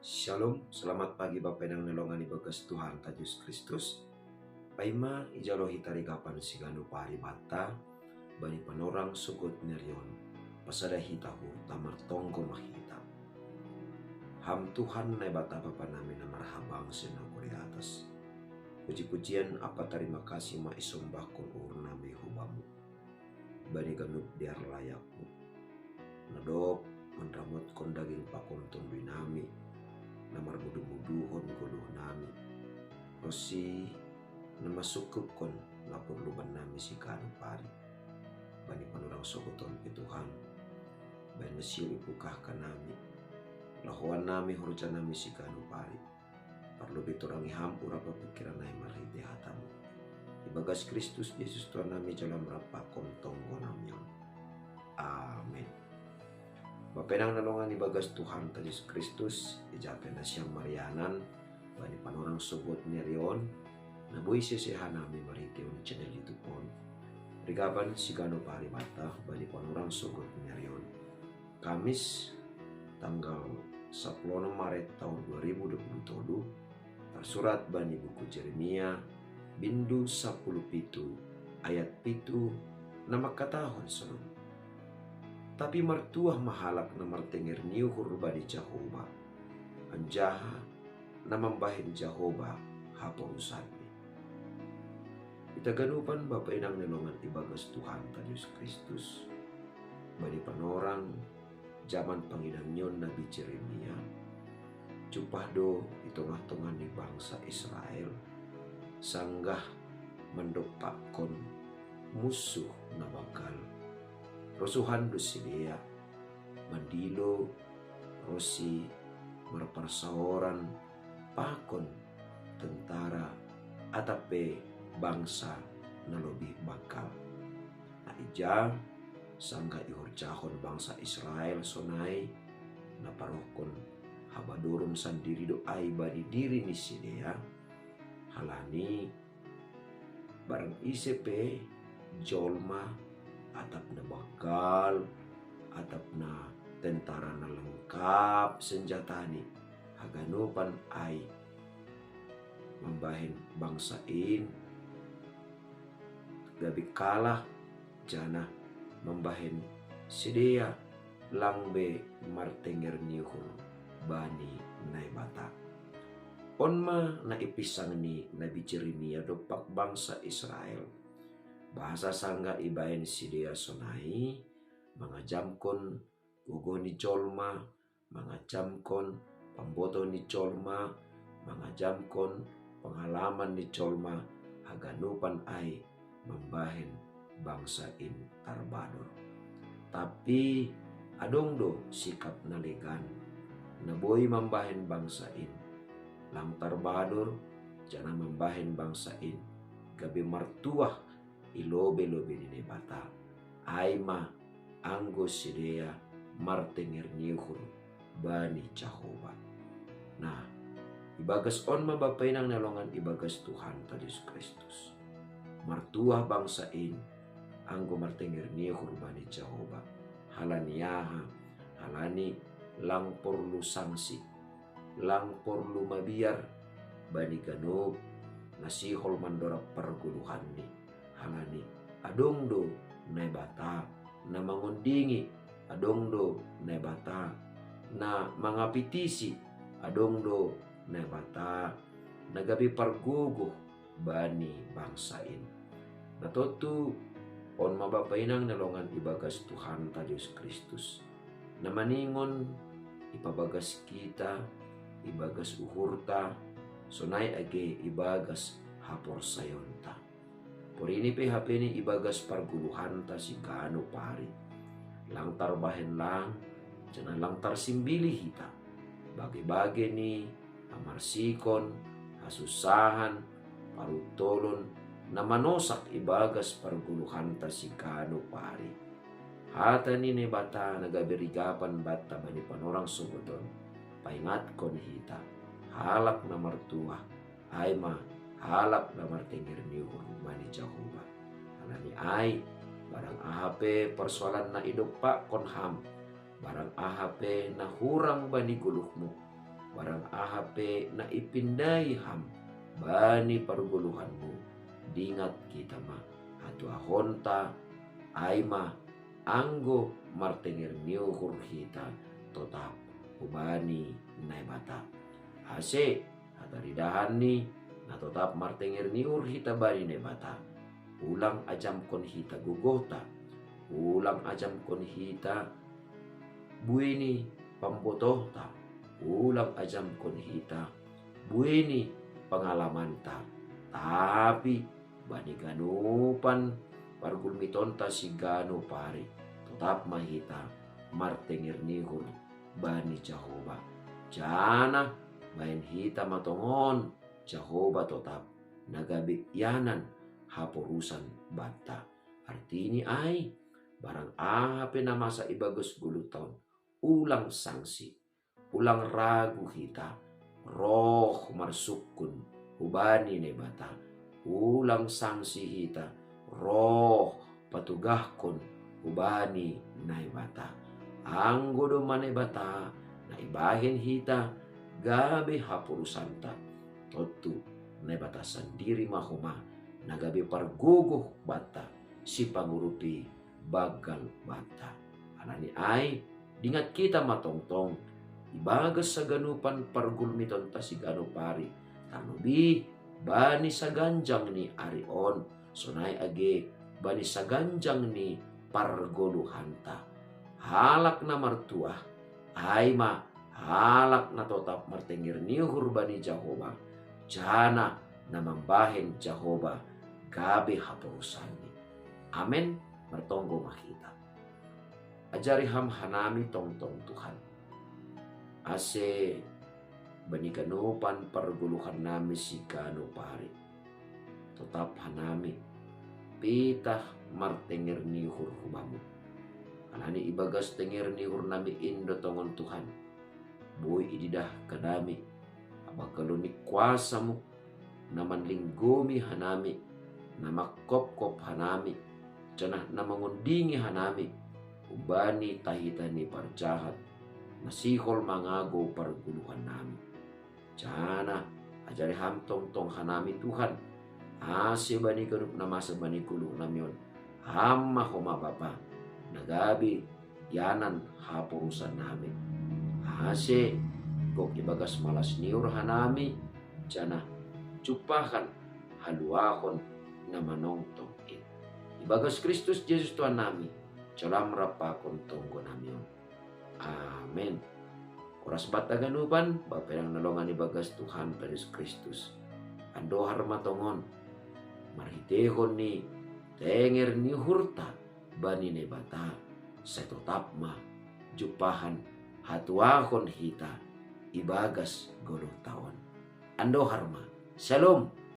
Shalom, selamat pagi Bapak yang nelongan ibagas Tuhan Yesus Kristus. Paima ijalo hitari kapan sigano pari bata, bani panorang sugut nerion, pasada hitahu tamar tonggo mahita. Ham Tuhan na bata Bapa namin na marhabang sinago di atas. Puji-pujian apa terima kasih ma isombah kon urna may hubamu. Bani ganup diar layakmu. Nadop menramot kon daging pakon tundui nami. Namar mudu-muduhon guluh nami. Rosi namasukup kon lapor luban nami si kanu pari. Bani panurang sokoton ke Tuhan. Bani nasiyo ipukah ka nami. Lahuan nami hurujan nami si kanu pari. Parlo bitorangi hampur apa pikiran nai marhiti hatamu. Ibagas Kristus Yesus Tuhan nami jalan rapakon tonggo namyam. Amin. Bapenang nalongan ibagas Tuhan Yesus Kristus, ijapen na siyang marianan, bani panorang sugot nerion, nabuhi sisihan namin maritiw ni channel YouTube pon. Rigaban sigano pari mata, bani panorang sugot nerion. Kamis, tanggal 10 Maret tahun 2027, tersurat bani buku Jeremia, bindu 10 pitu, ayat pitu, nama katahon sunod. Tapi martuah mahalak na martengir niyo hurba di Jehovah. Anjaha na mambahin Jehovah haporusanmi. Itaganupan Bapa inang nilongan ibagas Tuhan Yesus Kristus. Bani panorang zaman pangidang nyon Nabi Jeremia. Cupahdo itongah-tongah ni bangsa Israel. Sanggah mendopakon musuh na bakal rosuhan dusidia mandilo rosi merpersaoran pakon tentara atape bangsa na lebih bakal na ija sangga ihorjahon bangsa Israel sonai na parokon habadorum sandiri doai bani diri ni sidea halani barang isepe jolma atap na bakal, atap na tentara na lengkap senjata ni haganupan ay mambahin bangsain gabi kalah jana mambahin sedia langbe martenger nihur bani naibata onma na ipisang ni Nabi Jeremia dopak bangsa Israel. Bahasa sangga ibaen sidea sonai, mangajamkon gugo ni colma, mangajamkon pamboto ni colma, mangajamkon pengalaman ni colma, haganupan ay mambahin bangsa in tarbador. Tapi adong do sikap naligan, naboy mambahin bangsa in, lang tarbador, jana mambahin bangsa in, gabi martuah, ilobe-lobe ni bata aima anggo sidea martenger nihur bani Jehovah. Nah, ibagas on mabapay nang nalongan ibagas Tuhan Yesus Kristus. Martuah bangsain anggo martenger nihur bani Jehovah. Halaniyaha, halani lang porlu sanksi, lang porlu mabiar bani ganub nasihol mandora perguluhan ni. Halani adong do na bata na mangundingi, adong do na bata na mangapitisi, adong do na bata nagabi pargugo bani bangsain. Natotu on mabapainang nalongan ibagas Tuhan Yesus Kristus. Na maningon ipabagas kita, ibagas uhurta, sonay age ibagas hapor sayonta. Por ini PHP ni ibagas parguluhan ta si kano pari. Lang tarbahen lang, jangan lang tarsimbili hita. Bagi-bagi ni amarsikon, hasusahan, parutolon, na manosak ibagas parguluhan ta si kano pari. Hata ni bata nagabirigapan bata bani panorang sugodon. Paingat kon hita, halak na martua, ay ma halap na martengir nihur bani Jehovah. Halani ay barang ahape persoalan na idokpa konham, barang ahape na hurang bani gulukmu, barang ahape na ipindai ham bani parguluhanmu. Dingat kita ma hatu ahonta aima anggo martengir niuhur hita totap ubani nai bata. Ase hataridahan ni na totap martengir niur hita bani nai bata. Ulang ajam kon hita gugota, ulang ajam kon hita buini pambotohta, ulang ajam kon hita buini pengalaman ta. Tapi bani ganupan pargul mitonta si ganu pari tetap mahita martengir nihur bani Jahoba. Jana main hita matongon Jahoba tetap nagabik yanan hapurusan bata. Artini ai barang ape na masa ibagus guluton ulang sanksi, ulang ragu hita roh marsukun ubani ne bata. Ulang sanksi hita roh patugahkon ubani nai bata. Anggodo mane bata na ibahin hita gabe hapurusanta totu nai bata sendiri mahuma nagabe parguguh bata si pangurupi bagal bata. Anani ai dingat kita matongtong ibagas sa ganupan pargulmiton ta si ganu pari tanubi bani sa ganjang ni arion sunay age bani sa ganjang ni parguluhanta. Halak na martuah ay ma halak na totap martengir niuhur bani Jahoba. Jana na mambahin Jahoba gabi hapurusan ni. Amen. Martonggo makita. Ajari ham hanami tongtong Tuhan. Ase bani kanupan parguluhan nami si kanu pari. Tetap hanami pitah martengir nihur hubamu. Anani ibagas tengir nihur nami indo tongon Tuhan. Boy ididah kadami. Abakalunik kuasamu naman linggumi hanami. Namakop-kop hanami. Canah namangundingi hanami. Ubani tahitani parjahat. Nasihol mangago parguluhan nami. Jana ajari ham tong hanami Tuhan. Ase bani karup na masa bani kulu namion. Hamma homa bapa. Nagabi yanan hapurusan nami. Ase kok ibagas malas niur hanami. Jana cupahan haluahon na manongtong it. Ibagas Kristus Yesus Tuhan nami. Calam rapakon tonggo namion. Amen. Oras bataganupan, Bapa yang nolongan ibagas Tuhan Yesus Kristus. Ando harmatongon, marhitehon ni, tenger ni hurta, bani ne bata, setotap ma, jupahan, hatuahon hita, ibagas golo taon. Ando harma, Shalom.